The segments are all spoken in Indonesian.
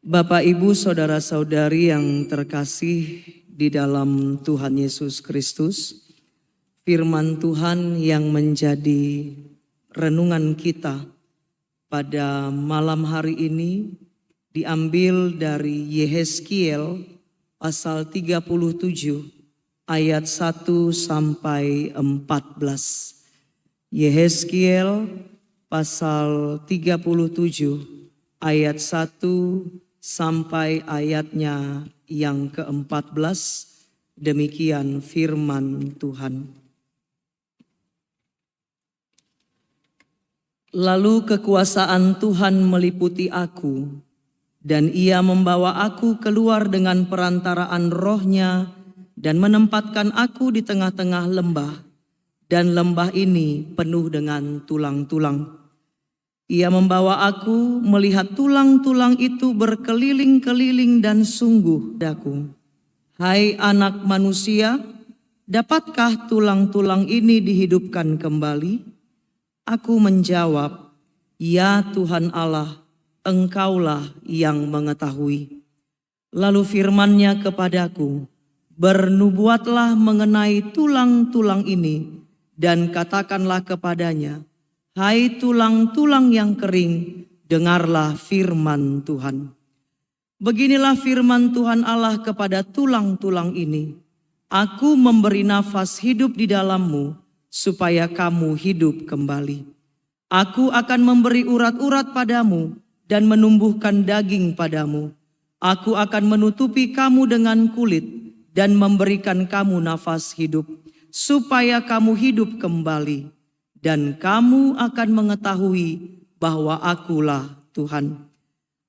Bapak, Ibu, saudara-saudari yang terkasih di dalam Tuhan Yesus Kristus, firman Tuhan yang menjadi renungan kita pada malam hari ini diambil dari Yehezkiel pasal 37 ayat 1 sampai 14. Yehezkiel pasal 37 ayat 1 sampai ayatnya yang ke-14, demikian firman Tuhan. Lalu kekuasaan Tuhan meliputi aku, dan Ia membawa aku keluar dengan perantaraan Roh-Nya dan menempatkan aku di tengah-tengah lembah, dan lembah ini penuh dengan tulang-tulang. Ia membawa aku melihat tulang-tulang itu berkeliling-keliling dan sungguh daku. Hai anak manusia, dapatkah tulang-tulang ini dihidupkan kembali? Aku menjawab, ya Tuhan Allah, Engkaulah yang mengetahui. Lalu firman-Nya kepadaku, bernubuatlah mengenai tulang-tulang ini dan katakanlah kepadanya, hai tulang-tulang yang kering, dengarlah firman Tuhan. Beginilah firman Tuhan Allah kepada tulang-tulang ini. Aku memberi nafas hidup di dalammu, supaya kamu hidup kembali. Aku akan memberi urat-urat padamu dan menumbuhkan daging padamu. Aku akan menutupi kamu dengan kulit dan memberikan kamu nafas hidup, supaya kamu hidup kembali. Dan kamu akan mengetahui bahwa akulah Tuhan.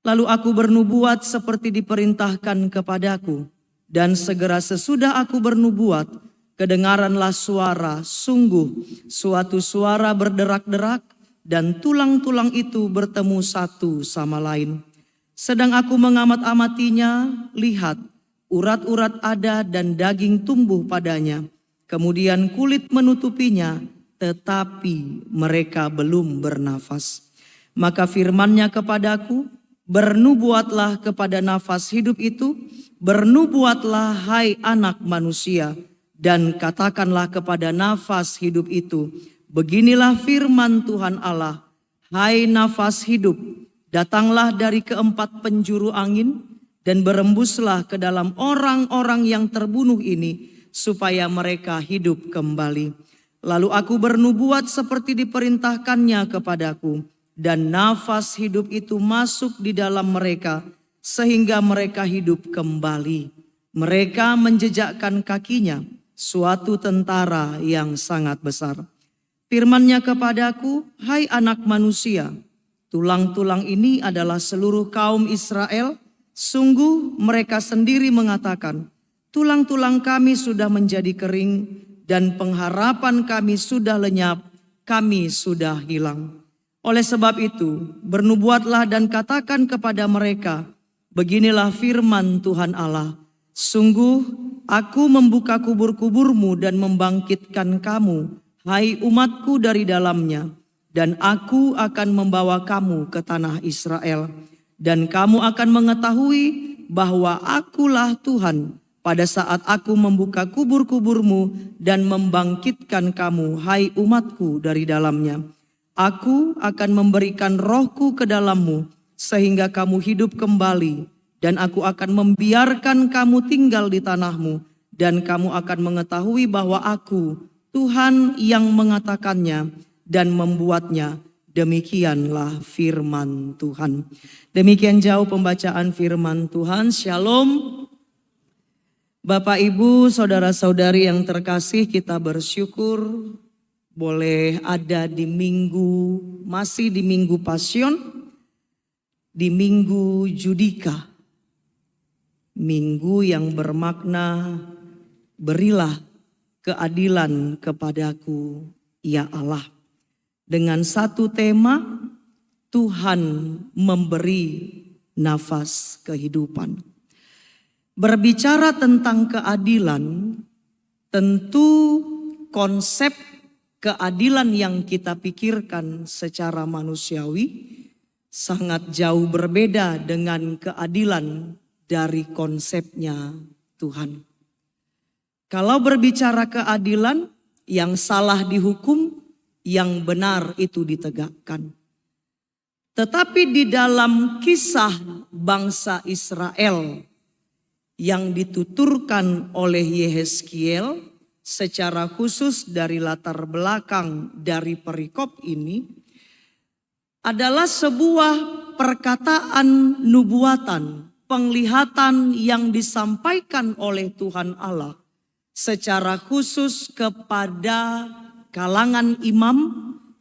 Lalu aku bernubuat seperti diperintahkan kepadaku. Dan segera sesudah aku bernubuat, kedengaranlah suara, sungguh suatu suara berderak-derak, dan tulang-tulang itu bertemu satu sama lain. Sedang aku mengamat-amatinya, lihat, urat-urat ada dan daging tumbuh padanya. Kemudian kulit menutupinya, tetapi mereka belum bernafas. Maka firman-Nya kepadaku, bernubuatlah kepada nafas hidup itu, bernubuatlah hai anak manusia, dan katakanlah kepada nafas hidup itu, beginilah firman Tuhan Allah, hai nafas hidup, datanglah dari keempat penjuru angin, dan berembuslah ke dalam orang-orang yang terbunuh ini, supaya mereka hidup kembali. Lalu aku bernubuat seperti diperintahkannya kepadaku, dan nafas hidup itu masuk di dalam mereka, sehingga mereka hidup kembali. Mereka menjejakkan kakinya, suatu tentara yang sangat besar. Firman-Nya kepadaku, hai anak manusia, tulang-tulang ini adalah seluruh kaum Israel. Sungguh mereka sendiri mengatakan, tulang-tulang kami sudah menjadi kering, dan pengharapan kami sudah lenyap, kami sudah hilang. Oleh sebab itu, bernubuatlah dan katakan kepada mereka, beginilah firman Tuhan Allah, sungguh aku membuka kubur-kuburmu dan membangkitkan kamu, hai umatku dari dalamnya, dan aku akan membawa kamu ke tanah Israel, dan kamu akan mengetahui bahwa akulah Tuhan, pada saat aku membuka kubur-kuburmu dan membangkitkan kamu, hai umatku dari dalamnya. Aku akan memberikan rohku ke dalammu, sehingga kamu hidup kembali. Dan aku akan membiarkan kamu tinggal di tanahmu. Dan kamu akan mengetahui bahwa aku, Tuhan yang mengatakannya dan membuatnya. Demikianlah firman Tuhan. Demikian jauh pembacaan firman Tuhan. Shalom. Bapak, Ibu, saudara-saudari yang terkasih, kita bersyukur boleh ada di masih di Minggu Pasion, di Minggu Judika. Minggu yang bermakna, berilah keadilan kepadaku, ya Allah. Dengan satu tema, Tuhan memberi nafas kehidupan. Berbicara tentang keadilan, tentu konsep keadilan yang kita pikirkan secara manusiawi sangat jauh berbeda dengan keadilan dari konsepnya Tuhan. Kalau berbicara keadilan, yang salah dihukum, yang benar itu ditegakkan. Tetapi di dalam kisah bangsa Israel yang dituturkan oleh Yehezkiel secara khusus dari latar belakang dari perikop ini adalah sebuah perkataan nubuatan, penglihatan yang disampaikan oleh Tuhan Allah secara khusus kepada kalangan imam,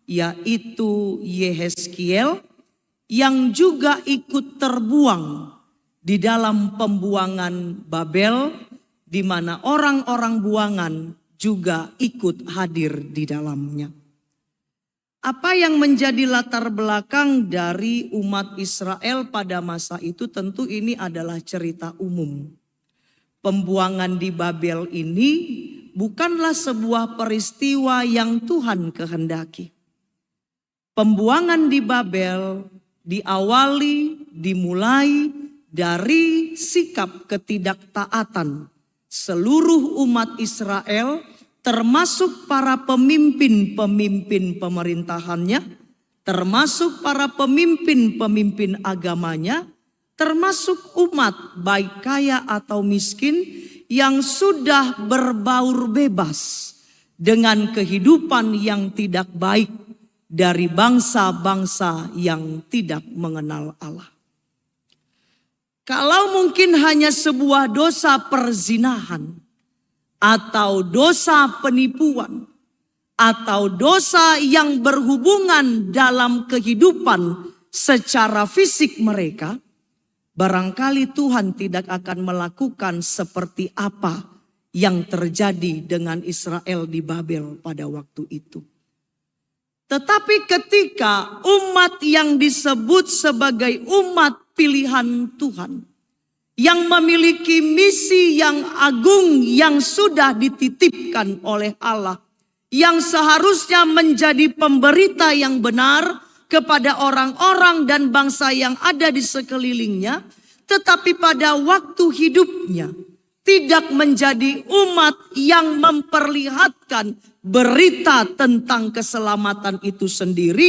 yaitu Yehezkiel, yang juga ikut terbuang di dalam pembuangan Babel, di mana orang-orang buangan juga ikut hadir di dalamnya. Apa yang menjadi latar belakang dari umat Israel pada masa itu? Tentu ini adalah cerita umum. Pembuangan di Babel ini bukanlah sebuah peristiwa yang Tuhan kehendaki. Pembuangan di Babel dimulai dari sikap ketidaktaatan seluruh umat Israel, termasuk para pemimpin-pemimpin pemerintahannya, termasuk para pemimpin-pemimpin agamanya, termasuk umat baik kaya atau miskin yang sudah berbaur bebas dengan kehidupan yang tidak baik dari bangsa-bangsa yang tidak mengenal Allah. Kalau mungkin hanya sebuah dosa perzinahan, atau dosa penipuan, atau dosa yang berhubungan dalam kehidupan secara fisik mereka, barangkali Tuhan tidak akan melakukan seperti apa yang terjadi dengan Israel di Babel pada waktu itu. Tetapi ketika umat yang disebut sebagai umat pilihan Tuhan, yang memiliki misi yang agung yang sudah dititipkan oleh Allah, yang seharusnya menjadi pemberita yang benar kepada orang-orang dan bangsa yang ada di sekelilingnya, tetapi pada waktu hidupnya tidak menjadi umat yang memperlihatkan berita tentang keselamatan itu sendiri,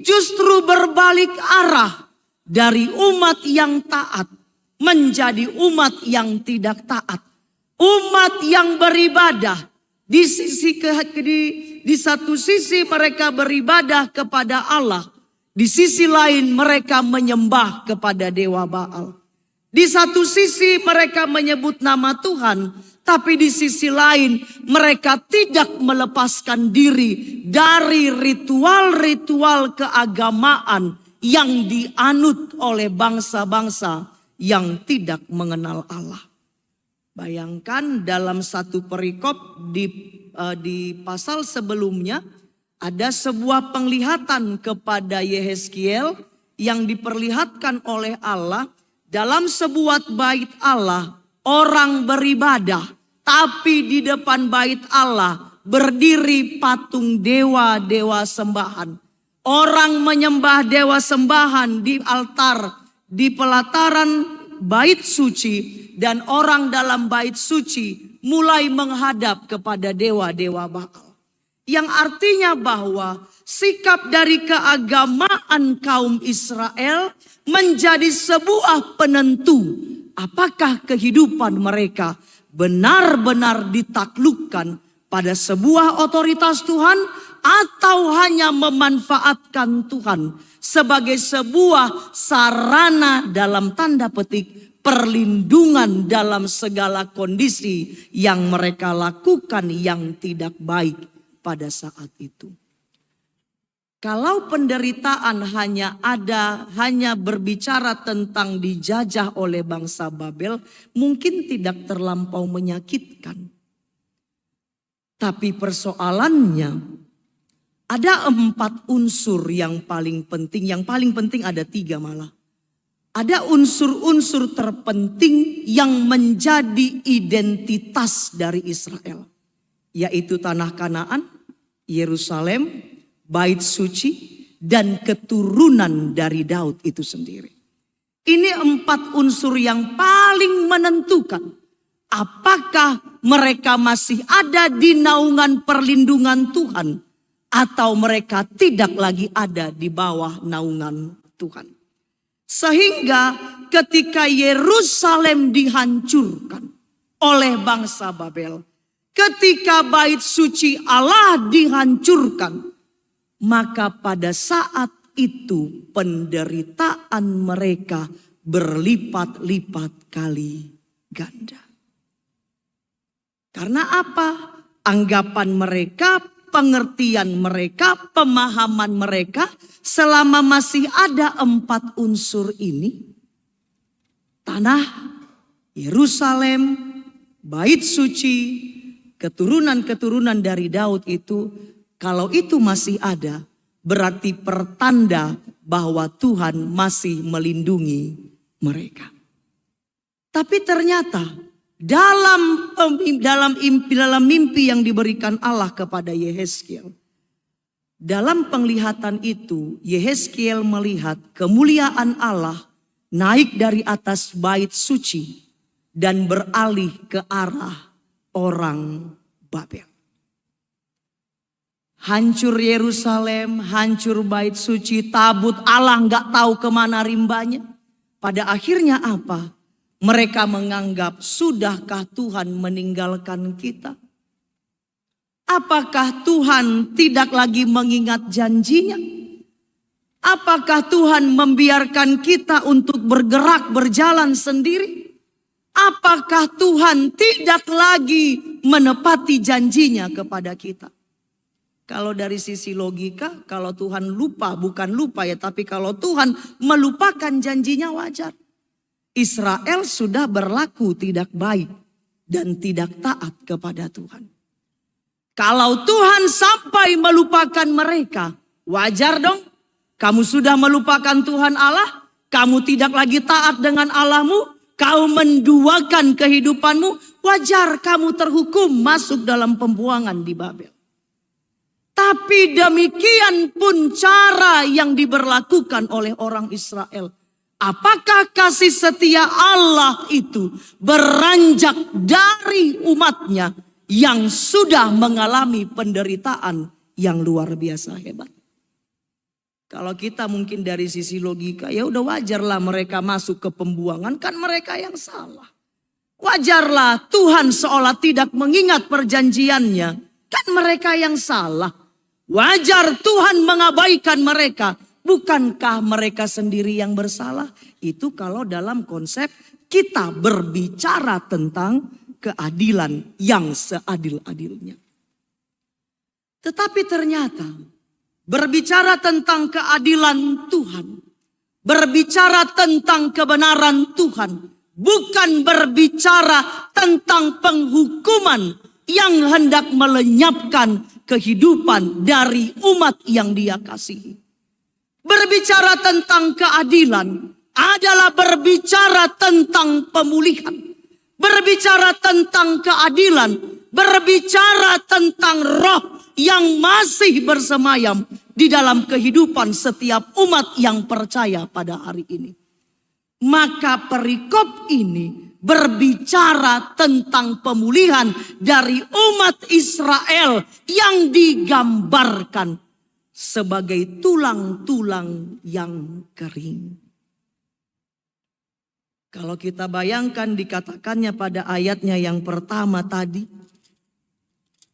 justru berbalik arah dari umat yang taat menjadi umat yang tidak taat. Umat yang beribadah, di satu sisi mereka beribadah kepada Allah, di sisi lain mereka menyembah kepada dewa Baal. Di satu sisi mereka menyebut nama Tuhan, tapi di sisi lain mereka tidak melepaskan diri dari ritual-ritual keagamaan yang dianut oleh bangsa-bangsa yang tidak mengenal Allah. Bayangkan dalam satu perikop di pasal sebelumnya ada sebuah penglihatan kepada Yehezkiel yang diperlihatkan oleh Allah. Dalam sebuah bait Allah, orang beribadah, tapi di depan bait Allah berdiri patung dewa-dewa sembahan. Orang menyembah dewa sembahan di altar, di pelataran bait suci, dan orang dalam bait suci mulai menghadap kepada dewa-dewa Baal. Yang artinya bahwa sikap dari keagamaan kaum Israel menjadi sebuah penentu apakah kehidupan mereka benar-benar ditaklukkan pada sebuah otoritas Tuhan atau hanya memanfaatkan Tuhan sebagai sebuah sarana dalam tanda petik perlindungan dalam segala kondisi yang mereka lakukan yang tidak baik pada saat itu. Kalau penderitaan hanya berbicara tentang dijajah oleh bangsa Babel, mungkin tidak terlampau menyakitkan. Tapi persoalannya ada 4 unsur yang paling penting. Yang paling penting ada 3 malah. Ada unsur-unsur terpenting yang menjadi identitas dari Israel. Yaitu tanah Kanaan, Yerusalem, bait suci, dan keturunan dari Daud itu sendiri. Ini 4 unsur yang paling menentukan apakah mereka masih ada di naungan perlindungan Tuhan atau mereka tidak lagi ada di bawah naungan Tuhan. Sehingga ketika Yerusalem dihancurkan oleh bangsa Babel, ketika bait suci Allah dihancurkan, maka pada saat itu penderitaan mereka berlipat-lipat kali ganda. Karena apa? Anggapan mereka, pengertian mereka, pemahaman mereka selama masih ada 4 unsur ini. Tanah, Yerusalem, bait suci, keturunan-keturunan dari Daud itu, kalau itu masih ada, berarti pertanda bahwa Tuhan masih melindungi mereka. Tapi ternyata dalam mimpi yang diberikan Allah kepada Yehezkiel, dalam penglihatan itu Yehezkiel melihat kemuliaan Allah naik dari atas bait suci dan beralih ke arah orang Babel. Hancur Yerusalem, hancur bait suci, tabut Allah nggak tahu kemana rimbanya. Pada akhirnya apa? Mereka menganggap, sudahkah Tuhan meninggalkan kita? Apakah Tuhan tidak lagi mengingat janjinya? Apakah Tuhan membiarkan kita untuk bergerak berjalan sendiri? Apakah Tuhan tidak lagi menepati janjinya kepada kita? Kalau dari sisi logika, kalau Tuhan lupa, bukan lupa ya, tapi kalau Tuhan melupakan janjinya wajar. Israel sudah berlaku tidak baik dan tidak taat kepada Tuhan. Kalau Tuhan sampai melupakan mereka, wajar dong. Kamu sudah melupakan Tuhan Allah, kamu tidak lagi taat dengan Allahmu, kau menduakan kehidupanmu, wajar kamu terhukum masuk dalam pembuangan di Babel. Tapi demikian pun cara yang diberlakukan oleh orang Israel. Apakah kasih setia Allah itu beranjak dari umatnya yang sudah mengalami penderitaan yang luar biasa hebat? Kalau kita mungkin dari sisi logika, ya udah wajarlah mereka masuk ke pembuangan, kan mereka yang salah. Wajarlah Tuhan seolah tidak mengingat perjanjiannya, kan mereka yang salah. Wajar Tuhan mengabaikan mereka. Bukankah mereka sendiri yang bersalah? Itu kalau dalam konsep kita berbicara tentang keadilan yang seadil-adilnya. Tetapi ternyata berbicara tentang keadilan Tuhan, berbicara tentang kebenaran Tuhan, bukan berbicara tentang penghukuman yang hendak melenyapkan kehidupan dari umat yang Dia kasihi. Berbicara tentang keadilan adalah berbicara tentang pemulihan. Berbicara tentang keadilan, berbicara tentang roh yang masih bersemayam di dalam kehidupan setiap umat yang percaya pada hari ini. Maka perikop ini berbicara tentang pemulihan dari umat Israel yang digambarkan sebagai tulang-tulang yang kering. Kalau kita bayangkan dikatakannya pada ayatnya yang pertama tadi,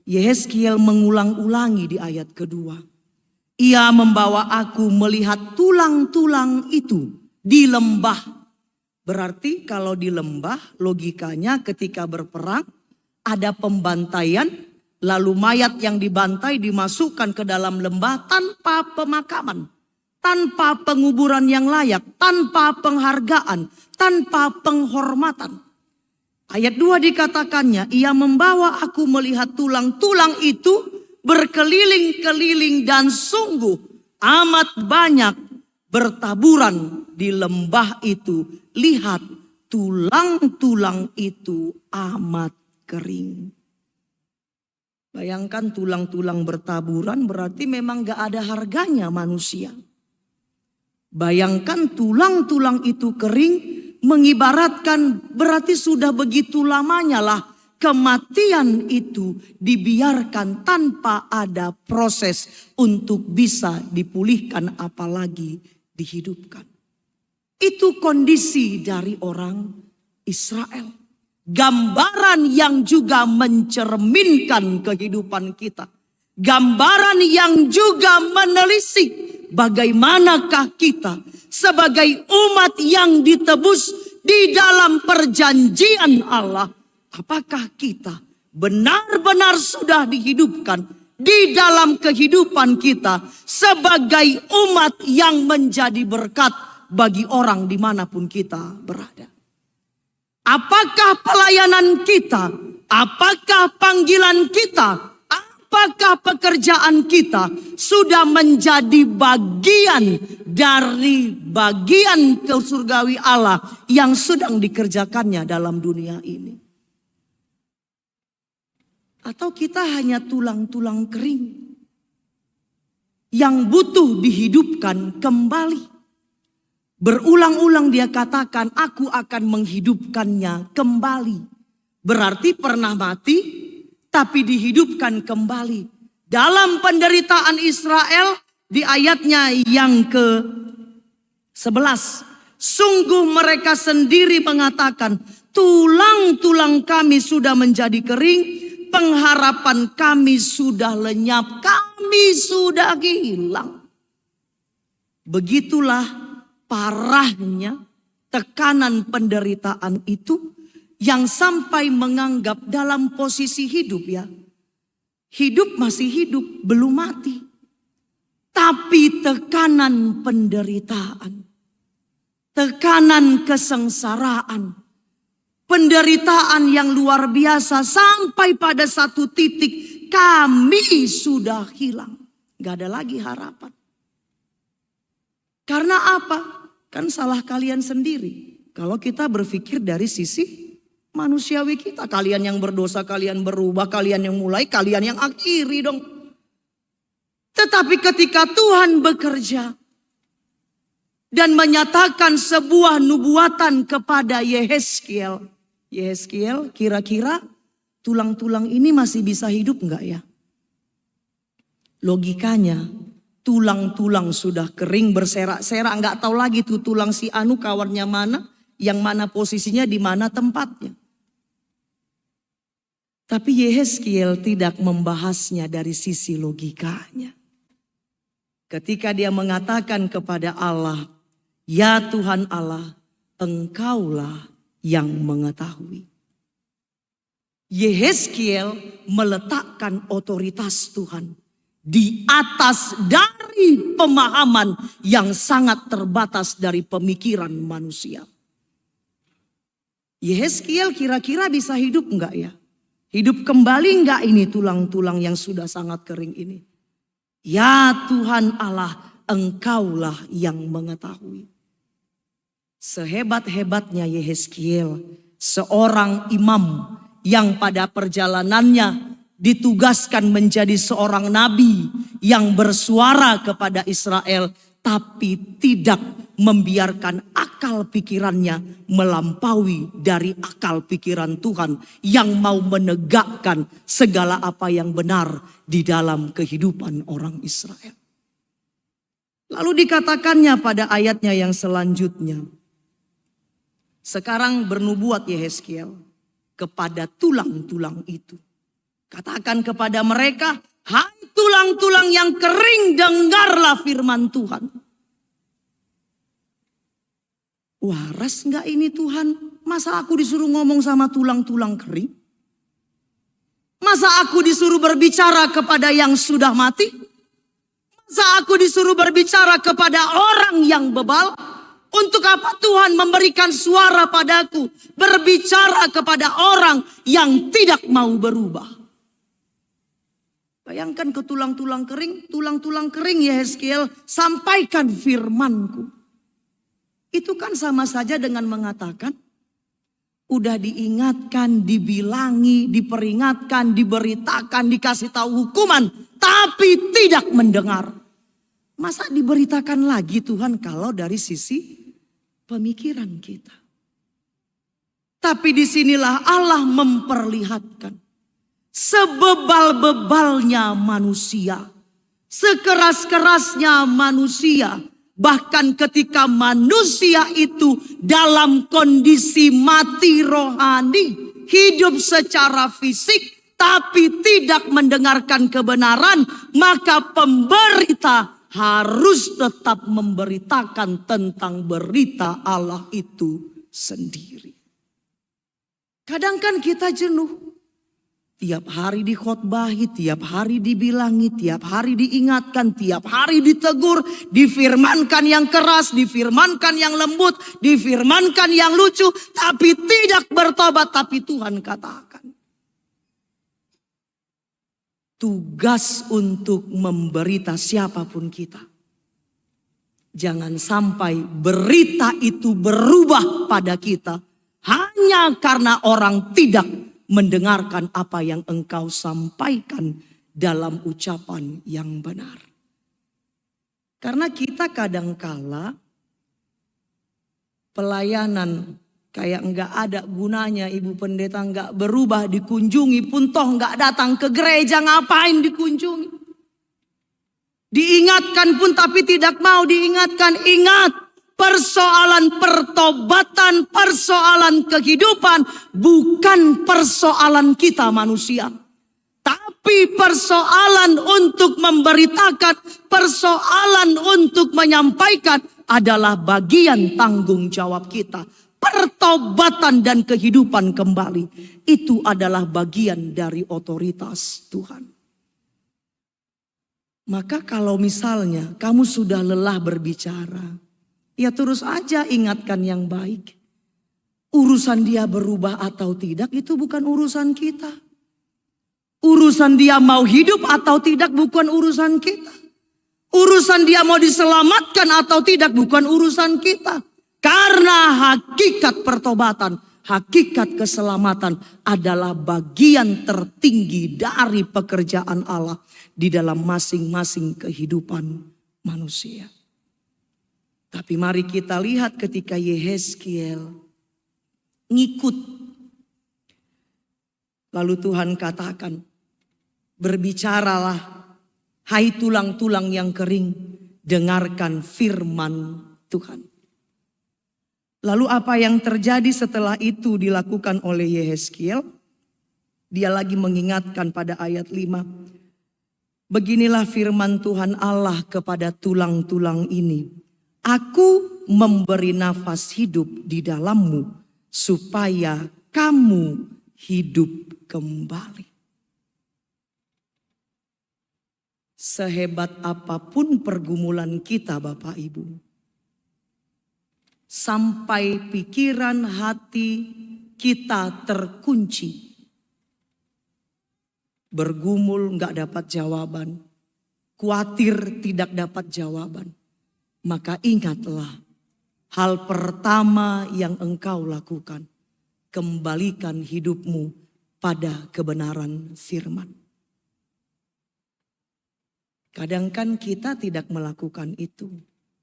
Yehezkiel mengulang-ulangi di ayat kedua. Ia membawa aku melihat tulang-tulang itu di lembah. Berarti kalau di lembah logikanya ketika berperang ada pembantaian, lalu mayat yang dibantai dimasukkan ke dalam lembah tanpa pemakaman, tanpa penguburan yang layak, tanpa penghargaan, tanpa penghormatan. Ayat 2 dikatakannya, ia membawa aku melihat tulang-tulang itu berkeliling-keliling dan sungguh amat banyak bertaburan di lembah itu. Lihat, tulang-tulang itu amat kering. Bayangkan tulang-tulang bertaburan berarti memang gak ada harganya manusia. Bayangkan tulang-tulang itu kering mengibaratkan berarti sudah begitu lamanya lah kematian itu dibiarkan tanpa ada proses untuk bisa dipulihkan apalagi dihidupkan. Itu kondisi dari orang Israel. Gambaran yang juga mencerminkan kehidupan kita. Gambaran yang juga menelisik bagaimanakah kita sebagai umat yang ditebus di dalam perjanjian Allah. Apakah kita benar-benar sudah dihidupkan di dalam kehidupan kita sebagai umat yang menjadi berkat bagi orang dimanapun kita berada. Apakah pelayanan kita, apakah panggilan kita, apakah pekerjaan kita sudah menjadi bagian dari bagian kesurgawi Allah yang sedang dikerjakannya dalam dunia ini? Atau kita hanya tulang-tulang kering yang butuh dihidupkan kembali? Berulang-ulang dia katakan, aku akan menghidupkannya kembali. Berarti pernah mati, tapi dihidupkan kembali. Dalam penderitaan Israel, di ayatnya yang ke-11. Sungguh mereka sendiri mengatakan, tulang-tulang kami sudah menjadi kering, pengharapan kami sudah lenyap, kami sudah hilang. Begitulah parahnya tekanan penderitaan itu yang sampai menganggap dalam posisi hidup ya. Hidup masih hidup, belum mati. Tapi tekanan penderitaan, tekanan kesengsaraan, penderitaan yang luar biasa sampai pada satu titik kami sudah hilang. Gak ada lagi harapan. Karena apa? Kan salah kalian sendiri. Kalau kita berpikir dari sisi manusiawi kita. Kalian yang berdosa, kalian berubah, kalian yang mulai, kalian yang akhiri dong. Tetapi ketika Tuhan bekerja dan menyatakan sebuah nubuatan kepada Yehezkiel. Yehezkiel, kira-kira tulang-tulang ini masih bisa hidup enggak ya? Logikanya, tulang-tulang sudah kering berserak-serak, nggak tahu lagi tuh tulang si anu kawannya mana, yang mana posisinya, di mana tempatnya. Tapi Yehezkiel tidak membahasnya dari sisi logikanya. Ketika dia mengatakan kepada Allah, ya Tuhan Allah, Engkaulah yang mengetahui. Yehezkiel meletakkan otoritas Tuhan di atas dari pemahaman yang sangat terbatas dari pemikiran manusia. Yehezkiel kira-kira bisa hidup enggak ya? Hidup kembali enggak ini tulang-tulang yang sudah sangat kering ini? Ya Tuhan Allah, Engkaulah yang mengetahui. Sehebat-hebatnya Yehezkiel, seorang imam yang pada perjalanannya ditugaskan menjadi seorang nabi yang bersuara kepada Israel, tapi tidak membiarkan akal pikirannya melampaui dari akal pikiran Tuhan yang mau menegakkan segala apa yang benar di dalam kehidupan orang Israel. Lalu dikatakannya pada ayatnya yang selanjutnya, sekarang bernubuat Yehezkiel kepada tulang-tulang itu. Katakan kepada mereka, hai tulang-tulang yang kering, dengarlah firman Tuhan. Waras enggak ini Tuhan? Masa aku disuruh ngomong sama tulang-tulang kering? Masa aku disuruh berbicara kepada yang sudah mati? Masa aku disuruh berbicara kepada orang yang bebal? Untuk apa Tuhan memberikan suara padaku? Berbicara kepada orang yang tidak mau berubah. Bayangkan ke tulang-tulang kering Yehezkiel, sampaikan firmanku. Itu kan sama saja dengan mengatakan, Udah diingatkan, dibilangi, diperingatkan, diberitakan, dikasih tahu hukuman, tapi tidak mendengar. Masa diberitakan lagi Tuhan kalau dari sisi pemikiran kita. Tapi disinilah Allah memperlihatkan sebebal-bebalnya manusia, sekeras-kerasnya manusia. Bahkan ketika manusia itu dalam kondisi mati rohani, hidup secara fisik, tapi tidak mendengarkan kebenaran, maka pemberita harus tetap memberitakan tentang berita Allah itu sendiri. Kadang kan kita jenuh. Tiap hari dikhotbahi, tiap hari dibilangi, tiap hari diingatkan, tiap hari ditegur, difirmankan yang keras, difirmankan yang lembut, difirmankan yang lucu, tapi tidak bertobat. Tapi Tuhan katakan, tugas untuk memberita siapapun kita. Jangan sampai berita itu berubah pada kita hanya karena orang tidak mendengarkan apa yang engkau sampaikan dalam ucapan yang benar. Karena kita kadangkala pelayanan kayak enggak ada gunanya, Ibu Pendeta enggak berubah, dikunjungi pun toh enggak datang ke gereja, ngapain dikunjungi? Diingatkan pun tapi tidak mau diingatkan. Ingat, persoalan pertobatan, persoalan kehidupan bukan persoalan kita manusia. Tapi persoalan untuk memberitakan, persoalan untuk menyampaikan adalah bagian tanggung jawab kita. Pertobatan dan kehidupan kembali itu adalah bagian dari otoritas Tuhan. Maka kalau misalnya kamu sudah lelah berbicara, ya terus aja ingatkan yang baik. Urusan dia berubah atau tidak itu bukan urusan kita. Urusan dia mau hidup atau tidak bukan urusan kita. Urusan dia mau diselamatkan atau tidak bukan urusan kita. Karena hakikat pertobatan, hakikat keselamatan adalah bagian tertinggi dari pekerjaan Allah di dalam masing-masing kehidupan manusia. Tapi mari kita lihat ketika Yehezkiel ngikut. Lalu Tuhan katakan, berbicaralah hai tulang-tulang yang kering, dengarkan firman Tuhan. Lalu apa yang terjadi setelah itu dilakukan oleh Yehezkiel? Dia lagi mengingatkan pada ayat 5. Beginilah firman Tuhan Allah kepada tulang-tulang ini. Aku memberi nafas hidup di dalammu supaya kamu hidup kembali. Sehebat apapun pergumulan kita Bapak Ibu, sampai pikiran hati kita terkunci, bergumul gak dapat jawaban, khawatir tidak dapat jawaban, maka ingatlah hal pertama yang engkau lakukan, kembalikan hidupmu pada kebenaran firman. Kadang kan kita tidak melakukan itu.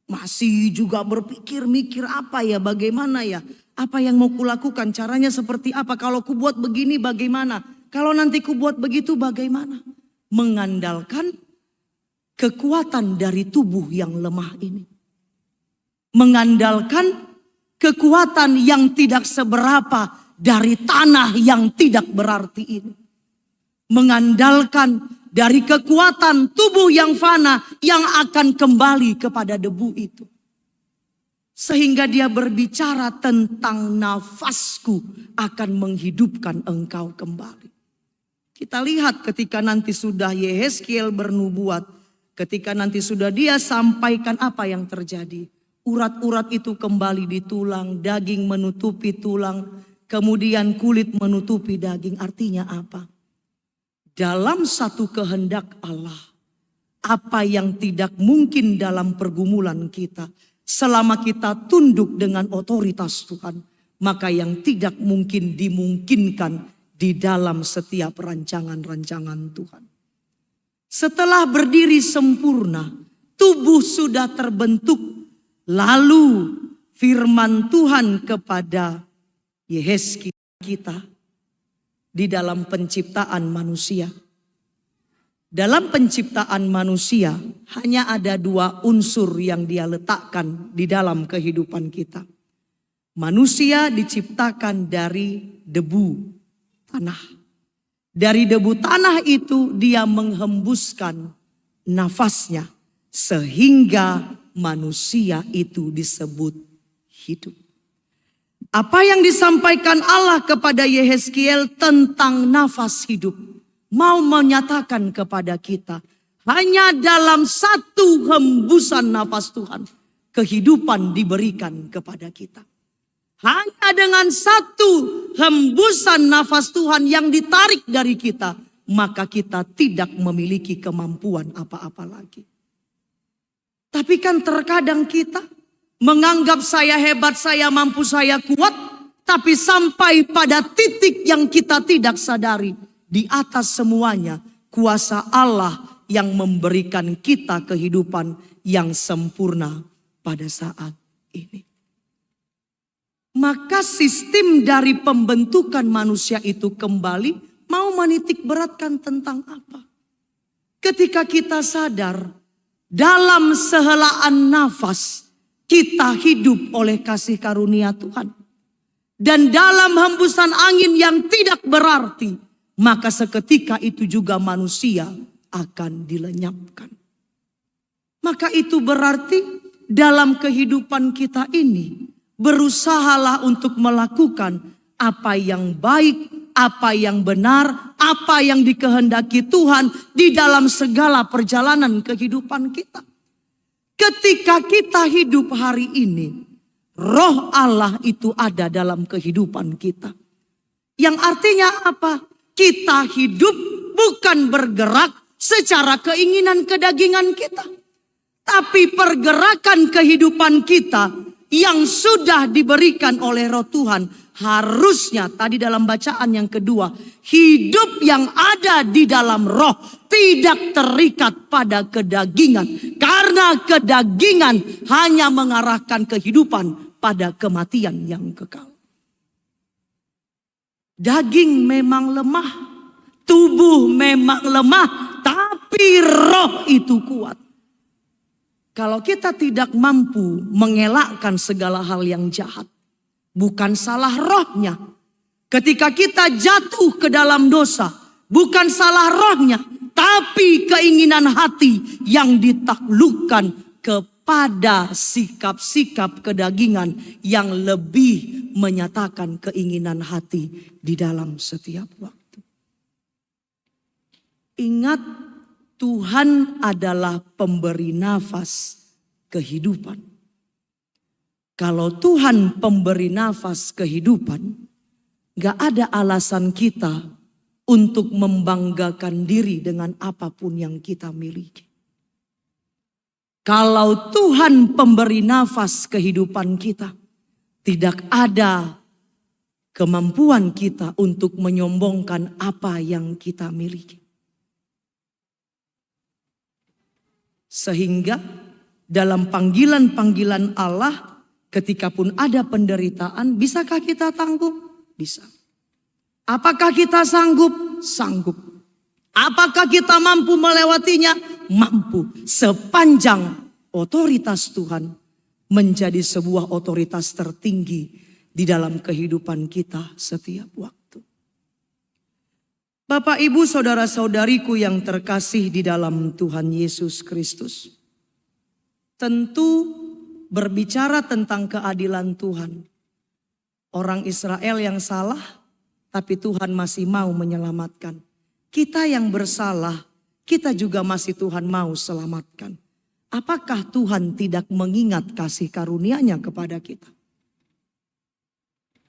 Masih juga berpikir, mikir apa ya, bagaimana ya. Apa yang mau kulakukan, caranya seperti apa. Kalau ku buat begini bagaimana. Kalau nanti ku buat begitu bagaimana. Mengandalkan kekuatan dari tubuh yang lemah ini. Mengandalkan kekuatan yang tidak seberapa dari tanah yang tidak berarti ini. Mengandalkan dari kekuatan tubuh yang fana yang akan kembali kepada debu itu. Sehingga dia berbicara tentang nafasku akan menghidupkan engkau kembali. Kita lihat ketika nanti sudah Yehezkiel bernubuat. Ketika nanti sudah dia sampaikan apa yang terjadi. Urat-urat itu kembali di tulang, daging menutupi tulang. Kemudian kulit menutupi daging. Artinya apa? Dalam satu kehendak Allah, apa yang tidak mungkin dalam pergumulan kita, selama kita tunduk dengan otoritas Tuhan, maka yang tidak mungkin dimungkinkan di dalam setiap rancangan-rancangan Tuhan. Setelah berdiri sempurna, tubuh sudah terbentuk. Lalu firman Tuhan kepada Yehezkiel kita di dalam penciptaan manusia. Dalam penciptaan manusia hanya ada dua unsur yang dia letakkan di dalam kehidupan kita. Manusia diciptakan dari debu tanah. Dari debu tanah itu dia menghembuskan nafasnya sehingga manusia itu disebut hidup. Apa yang disampaikan Allah kepada Yehezkiel tentang nafas hidup mau menyatakan kepada kita, hanya dalam satu hembusan nafas Tuhan kehidupan diberikan kepada kita. Hanya dengan satu hembusan nafas Tuhan yang ditarik dari kita, maka kita tidak memiliki kemampuan apa-apa lagi. Tapi kan terkadang kita menganggap saya hebat, saya mampu, saya kuat, tapi sampai pada titik yang kita tidak sadari, di atas semuanya kuasa Allah yang memberikan kita kehidupan yang sempurna pada saat ini. Maka sistem dari pembentukan manusia itu kembali mau menitik beratkan tentang apa? Ketika kita sadar dalam sehelaan nafas kita hidup oleh kasih karunia Tuhan. Dan dalam hembusan angin yang tidak berarti, maka seketika itu juga manusia akan dilenyapkan. Maka itu berarti dalam kehidupan kita ini berusahalah untuk melakukan apa yang baik, apa yang benar, apa yang dikehendaki Tuhan di dalam segala perjalanan kehidupan kita. Ketika kita hidup hari ini, Roh Allah itu ada dalam kehidupan kita. Yang artinya apa? Kita hidup bukan bergerak secara keinginan kedagingan kita. Tapi pergerakan kehidupan kita yang sudah diberikan oleh Roh Tuhan harusnya tadi dalam bacaan yang kedua, hidup yang ada di dalam roh tidak terikat pada kedagingan. Karena kedagingan hanya mengarahkan kehidupan pada kematian yang kekal. Daging memang lemah, tubuh memang lemah, tapi roh itu kuat. Kalau kita tidak mampu mengelakkan segala hal yang jahat, bukan salah rohnya. Ketika kita jatuh ke dalam dosa, bukan salah rohnya, tapi keinginan hati yang ditaklukkan kepada sikap-sikap kedagingan yang lebih menyatakan keinginan hati di dalam setiap waktu. Ingat, Tuhan adalah pemberi nafas kehidupan. Kalau Tuhan pemberi nafas kehidupan, gak ada alasan kita untuk membanggakan diri dengan apapun yang kita miliki. Kalau Tuhan pemberi nafas kehidupan kita, tidak ada kemampuan kita untuk menyombongkan apa yang kita miliki. Sehingga dalam panggilan-panggilan Allah, ketika pun ada penderitaan, bisakah kita tanggung? Bisa. Apakah kita sanggup? Sanggup. Apakah kita mampu melewatinya? Mampu. Sepanjang otoritas Tuhan menjadi sebuah otoritas tertinggi di dalam kehidupan kita setiap waktu. Bapak, Ibu, saudara-saudariku yang terkasih di dalam Tuhan Yesus Kristus. Tentu berbicara tentang keadilan Tuhan. Orang Israel yang salah, tapi Tuhan masih mau menyelamatkan. Kita yang bersalah, kita juga masih Tuhan mau selamatkan. Apakah Tuhan tidak mengingat kasih karunia-Nya kepada kita?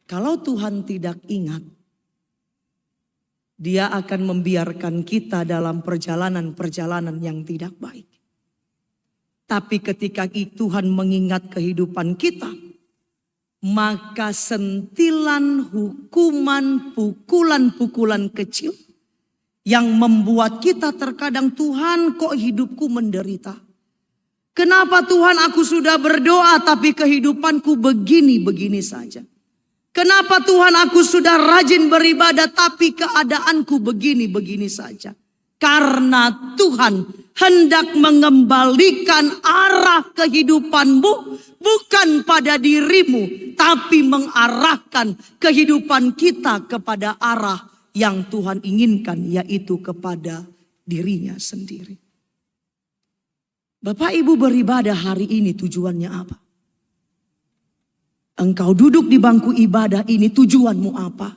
Kalau Tuhan tidak ingat, Dia akan membiarkan kita dalam perjalanan-perjalanan yang tidak baik. Tapi ketika Tuhan mengingat kehidupan kita, maka sentilan hukuman, pukulan-pukulan kecil yang membuat kita terkadang, Tuhan kok hidupku menderita? Kenapa Tuhan aku sudah berdoa tapi kehidupanku begini-begini saja? Kenapa Tuhan aku sudah rajin beribadah tapi keadaanku begini-begini saja? Karena Tuhan hendak mengembalikan arah kehidupanmu bukan pada dirimu, tapi mengarahkan kehidupan kita kepada arah yang Tuhan inginkan, yaitu kepada dirinya sendiri. Bapak Ibu beribadah hari ini tujuannya apa? Engkau duduk di bangku ibadah ini tujuanmu apa?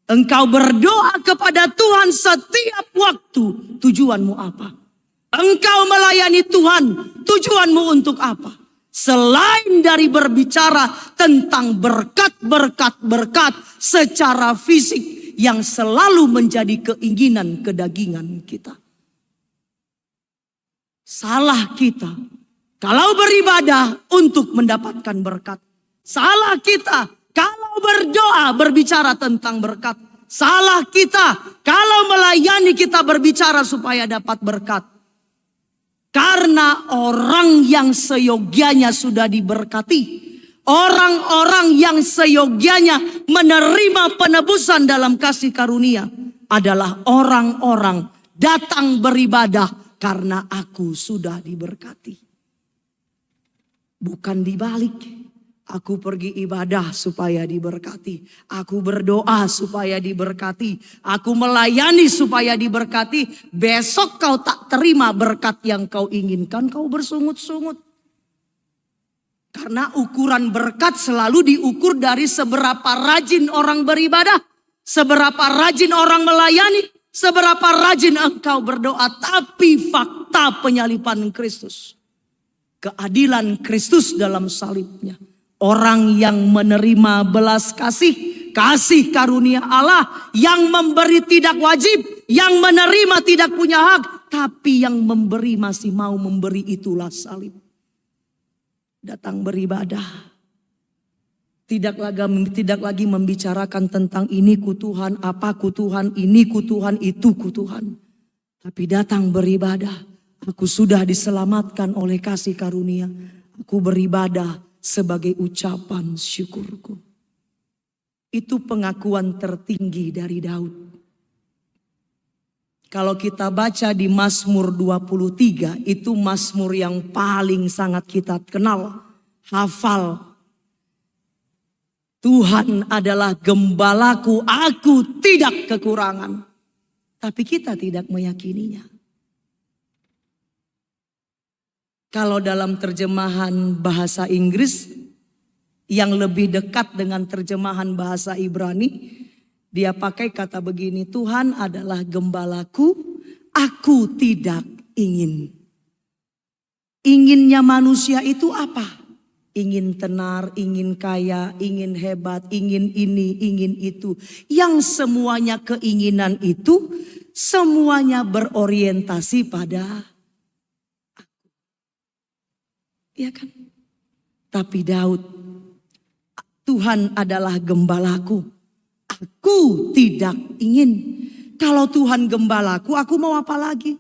Engkau berdoa kepada Tuhan setiap waktu, tujuanmu apa? Engkau melayani Tuhan, tujuanmu untuk apa? Selain dari berbicara tentang berkat secara fisik yang selalu menjadi keinginan kedagingan kita. Salah kita kalau beribadah untuk mendapatkan berkat. Salah kita kalau berdoa berbicara tentang berkat. Salah kita kalau melayani kita berbicara supaya dapat berkat. Karena orang yang seyogyanya sudah diberkati. Orang-orang yang seyogyanya menerima penebusan dalam kasih karunia adalah orang-orang datang beribadah karena aku sudah diberkati. Bukan dibalik. Aku pergi ibadah supaya diberkati. Aku berdoa supaya diberkati. Aku melayani supaya diberkati. Besok kau tak terima berkat yang kau inginkan, kau bersungut-sungut. Karena ukuran berkat selalu diukur dari seberapa rajin orang beribadah. Seberapa rajin orang melayani. Seberapa rajin engkau berdoa. Tapi fakta penyalipan Kristus. Keadilan Kristus dalam salibnya. Orang yang menerima belas kasih, kasih karunia Allah, yang memberi tidak wajib, yang menerima tidak punya hak, tapi yang memberi masih mau memberi, itulah salib. Datang beribadah, tidak lagi membicarakan tentang ini ku Tuhan, apa ku Tuhan, ini ku Tuhan, itu ku Tuhan. Tapi datang beribadah, aku sudah diselamatkan oleh kasih karunia, aku beribadah sebagai ucapan syukurku. Itu pengakuan tertinggi dari Daud. Kalau kita baca di Mazmur 23, itu Mazmur yang paling sangat kita kenal, hafal. Tuhan adalah gembalaku, aku tidak kekurangan. Tapi kita tidak meyakininya. Kalau dalam terjemahan bahasa Inggris yang lebih dekat dengan terjemahan bahasa Ibrani, dia pakai kata begini, Tuhan adalah gembalaku, aku tidak ingin. Inginnya manusia itu apa? Ingin tenar, ingin kaya, ingin hebat, ingin ini, ingin itu. Yang semuanya keinginan itu, semuanya berorientasi pada ya kan? Tapi Daud, Tuhan adalah gembalaku. Aku tidak ingin. Kalau Tuhan gembalaku, aku mau apa lagi?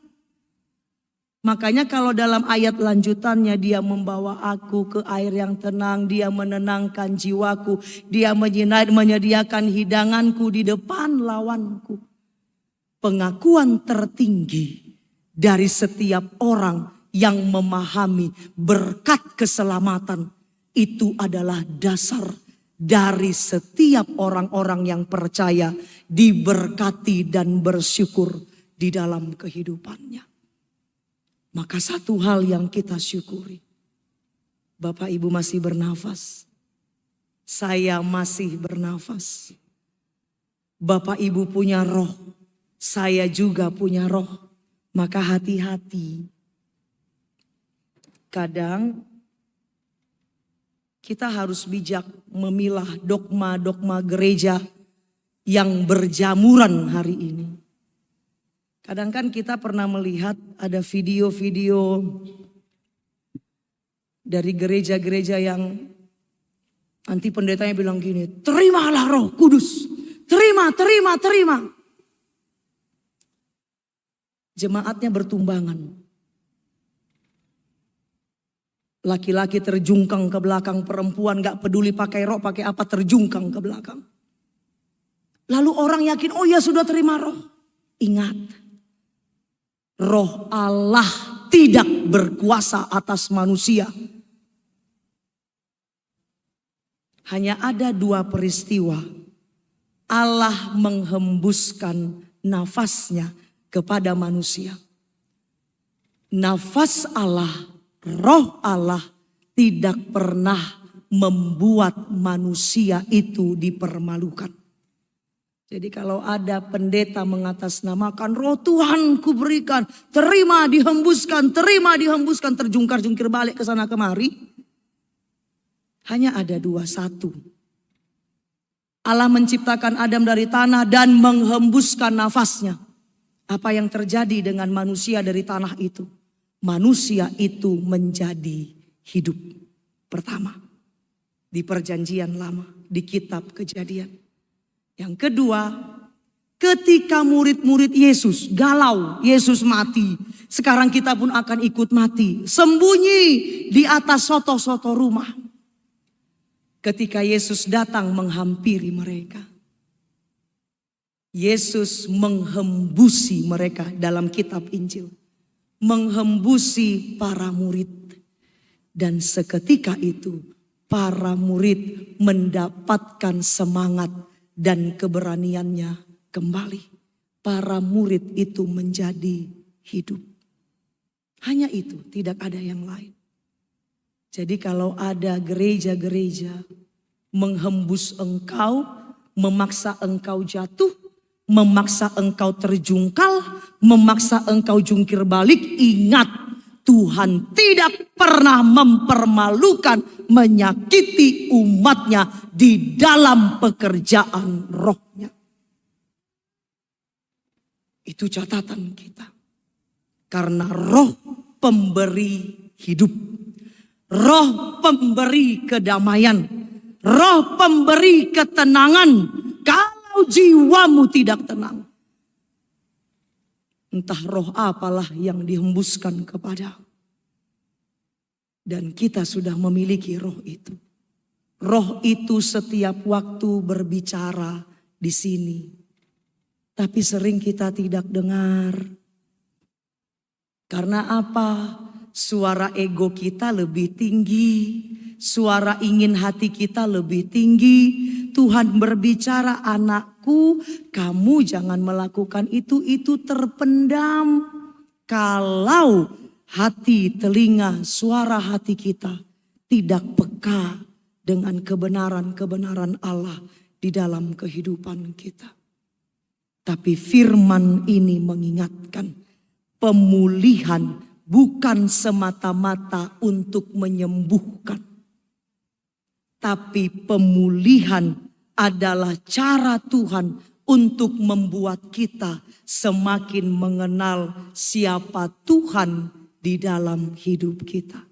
Makanya kalau dalam ayat lanjutannya, dia membawa aku ke air yang tenang, dia menenangkan jiwaku, dia menyediakan hidanganku di depan lawanku. Pengakuan tertinggi dari setiap orang yang memahami berkat keselamatan itu adalah dasar dari setiap orang-orang yang percaya diberkati dan bersyukur di dalam kehidupannya. Maka satu hal yang kita syukuri, Bapak Ibu masih bernafas, saya masih bernafas. Bapak Ibu punya roh, saya juga punya roh, maka hati-hati. Kadang kita harus bijak memilah dogma-dogma gereja yang berjamuran hari ini. Kadang kan kita pernah melihat ada video-video dari gereja-gereja yang Nanti pendetanya bilang gini, terimalah Roh Kudus. Terima. Jemaatnya bertumbangan. Laki-laki terjungkang ke belakang, perempuan gak peduli pakai rok, pakai apa, terjungkang ke belakang. Lalu orang yakin, oh ya sudah terima Roh. Ingat, Roh Allah tidak berkuasa atas manusia. Hanya ada dua peristiwa. Allah menghembuskan nafasnya kepada manusia. Nafas Allah, Roh Allah tidak pernah membuat manusia itu dipermalukan. Jadi kalau ada pendeta mengatasnamakan Roh Tuhan kuberikan, terima dihembuskan, terjungkar-jungkir balik ke sana kemari. Hanya ada dua, satu. Allah menciptakan Adam dari tanah dan menghembuskan nafasnya. Apa yang terjadi dengan manusia dari tanah itu? Manusia itu menjadi hidup pertama. Di perjanjian lama, di kitab Kejadian. Yang kedua, ketika murid-murid Yesus galau, Yesus mati. Sekarang kita pun akan ikut mati. Sembunyi di atas soto-soto rumah. Ketika Yesus datang menghampiri mereka. Yesus menghembusi mereka dalam kitab Injil. Menghembusi para murid. Dan seketika itu para murid mendapatkan semangat dan keberaniannya kembali. Para murid itu menjadi hidup. Hanya itu, tidak ada yang lain. Jadi kalau ada gereja-gereja menghembus engkau, memaksa engkau jatuh, memaksa engkau terjungkal, memaksa engkau jungkir balik, ingat Tuhan tidak pernah mempermalukan, menyakiti umatnya di dalam pekerjaan rohnya. Itu catatan kita. Karena roh pemberi hidup. Roh pemberi kedamaian. Roh pemberi ketenangan. Kalau jiwamu tidak tenang. Entah roh apalah yang dihembuskan kepada. Dan kita sudah memiliki roh itu. Roh itu setiap waktu berbicara di sini. Tapi sering kita tidak dengar. Karena apa? Suara ego kita lebih tinggi. Suara ingin hati kita lebih tinggi. Tuhan berbicara, anakku, kamu jangan melakukan itu terpendam. Kalau hati, telinga, suara hati kita tidak peka dengan kebenaran-kebenaran Allah di dalam kehidupan kita. Tapi firman ini mengingatkan pemulihan bukan semata-mata untuk menyembuhkan. Tapi pemulihan adalah cara Tuhan untuk membuat kita semakin mengenal siapa Tuhan di dalam hidup kita.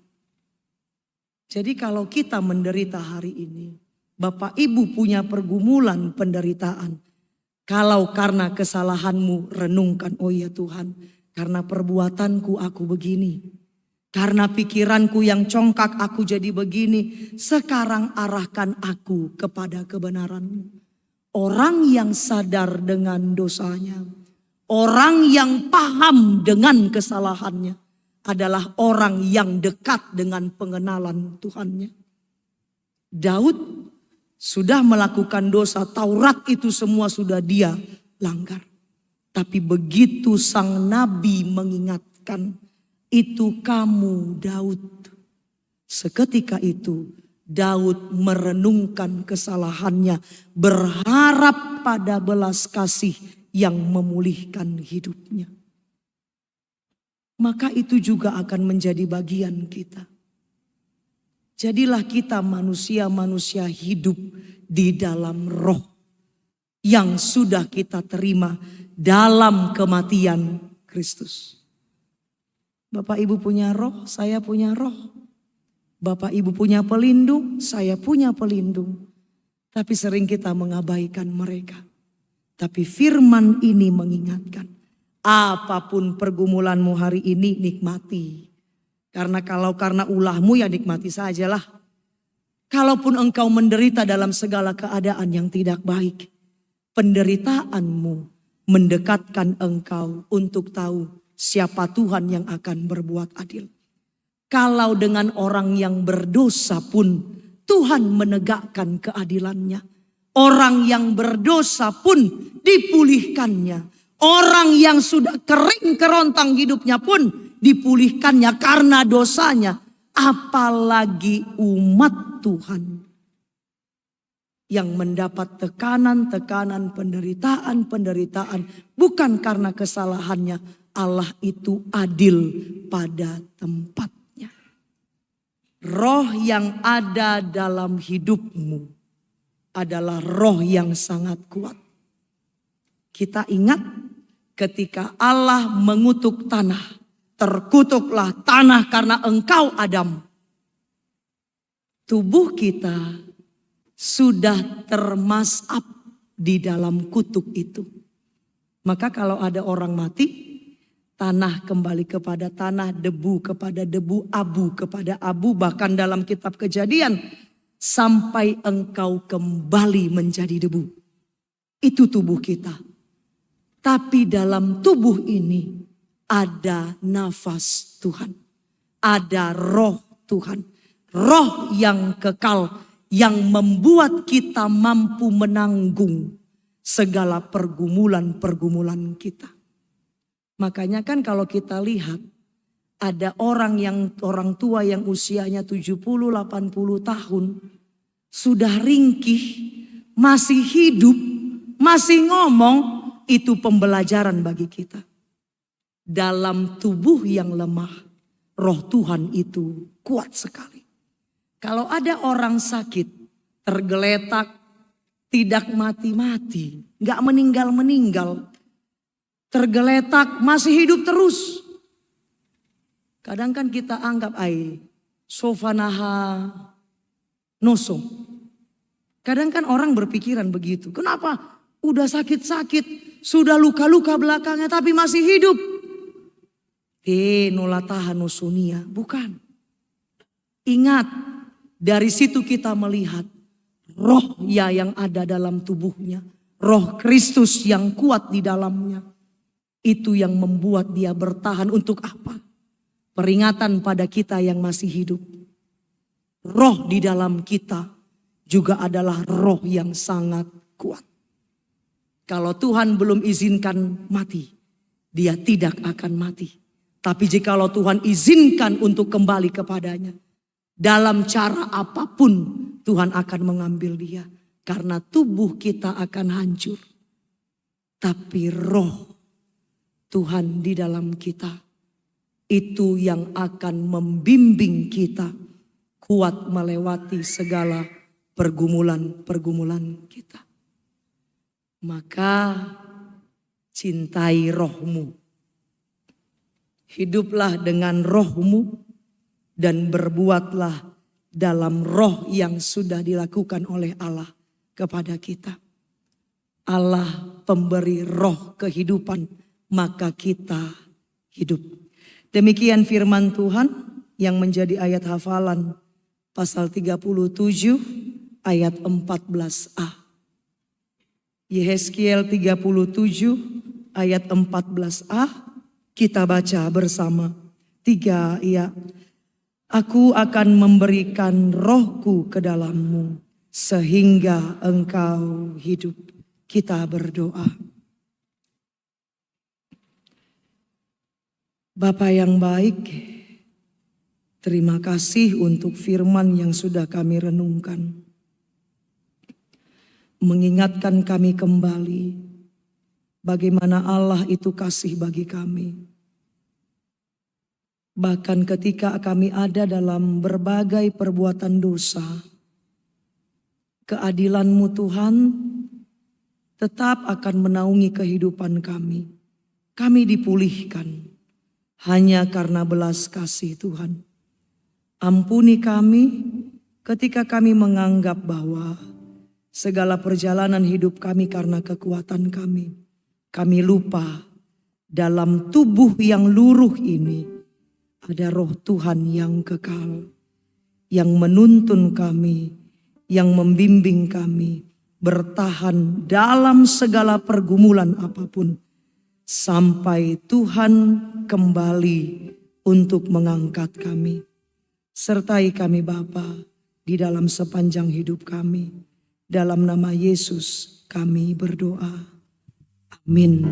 Jadi kalau kita menderita hari ini, Bapak Ibu punya pergumulan penderitaan. Kalau karena kesalahanmu renungkan, oh ya Tuhan, karena perbuatanku aku begini. Karena pikiranku yang congkak aku jadi begini. Sekarang arahkan aku kepada kebenaran-Mu. Orang yang sadar dengan dosanya. Orang yang paham dengan kesalahannya. Adalah orang yang dekat dengan pengenalan Tuhannya. Daud sudah melakukan dosa. Taurat itu semua sudah dia langgar. Tapi begitu sang nabi mengingatkan, itu kamu Daud. Seketika itu Daud merenungkan kesalahannya, berharap pada belas kasih yang memulihkan hidupnya. Maka itu juga akan menjadi bagian kita. Jadilah kita manusia-manusia hidup di dalam roh yang sudah kita terima dalam kematian Kristus. Bapak Ibu punya roh, saya punya roh. Bapak Ibu punya pelindung, saya punya pelindung. Tapi sering kita mengabaikan mereka. Tapi firman ini mengingatkan, apapun pergumulanmu hari ini nikmati. Karena kalau karena ulahmu ya nikmati sajalah. Kalaupun engkau menderita dalam segala keadaan yang tidak baik, penderitaanmu mendekatkan engkau untuk tahu siapa Tuhan yang akan berbuat adil. Kalau dengan orang yang berdosa pun Tuhan menegakkan keadilannya. Orang yang berdosa pun dipulihkannya. Orang yang sudah kering kerontang hidupnya pun dipulihkannya karena dosanya. Apalagi umat Tuhan yang mendapat tekanan-tekanan, penderitaan bukan karena kesalahannya. Allah itu adil pada tempatnya. Roh yang ada dalam hidupmu adalah roh yang sangat kuat. Kita ingat ketika Allah mengutuk tanah, terkutuklah tanah karena engkau Adam. Tubuh kita sudah termasap di dalam kutuk itu. Maka kalau ada orang mati, tanah kembali kepada tanah, debu kepada debu, abu kepada abu. Bahkan dalam kitab Kejadian, sampai engkau kembali menjadi debu. Itu tubuh kita. Tapi dalam tubuh ini ada nafas Tuhan. Ada roh Tuhan. Roh yang kekal yang membuat kita mampu menanggung segala pergumulan-pergumulan kita. Makanya kan kalau kita lihat ada orang tua yang usianya 70-80 tahun sudah ringkih, masih hidup, masih ngomong, itu pembelajaran bagi kita. Dalam tubuh yang lemah, roh Tuhan itu kuat sekali. Kalau ada orang sakit, tergeletak, tidak mati-mati, gak meninggal-meninggal, tergeletak masih hidup terus. Kadang kan kita anggap sofanaha noso. Kadang kan orang berpikiran begitu. Kenapa? Udah sakit-sakit, sudah luka-luka belakangnya tapi masih hidup. Nolataha nosunia, bukan. Ingat, dari situ kita melihat roh ya yang ada dalam tubuhnya. Roh Kristus yang kuat di dalamnya. Itu yang membuat dia bertahan untuk apa? Peringatan pada kita yang masih hidup. Roh di dalam kita juga adalah roh yang sangat kuat. Kalau Tuhan belum izinkan mati, dia tidak akan mati. Tapi jikalau Tuhan izinkan untuk kembali kepadanya, dalam cara apapun Tuhan akan mengambil dia. Karena tubuh kita akan hancur. Tapi roh Tuhan di dalam kita, itu yang akan membimbing kita kuat melewati segala pergumulan-pergumulan kita. Maka cintai rohmu. Hiduplah dengan rohmu dan berbuatlah dalam roh yang sudah dilakukan oleh Allah kepada kita. Allah pemberi roh kehidupan, maka kita hidup. Demikian firman Tuhan yang menjadi ayat hafalan pasal 37 ayat 14a. Yehezkiel 37 ayat 14a. Kita baca bersama. 3 ya. Aku akan memberikan rohku ke dalammu sehingga engkau hidup. Kita berdoa. Bapa yang baik, terima kasih untuk firman yang sudah kami renungkan. Mengingatkan kami kembali bagaimana Allah itu kasih bagi kami. Bahkan ketika kami ada dalam berbagai perbuatan dosa, keadilan-Mu Tuhan tetap akan menaungi kehidupan kami. Kami dipulihkan hanya karena belas kasih Tuhan. Ampuni kami ketika kami menganggap bahwa segala perjalanan hidup kami karena kekuatan kami. Kami lupa dalam tubuh yang luruh ini ada roh Tuhan yang kekal, yang menuntun kami, yang membimbing kami bertahan dalam segala pergumulan apapun sampai Tuhan kembali untuk mengangkat kami. Sertai kami Bapa di dalam sepanjang hidup kami. Dalam nama Yesus kami berdoa. Amin.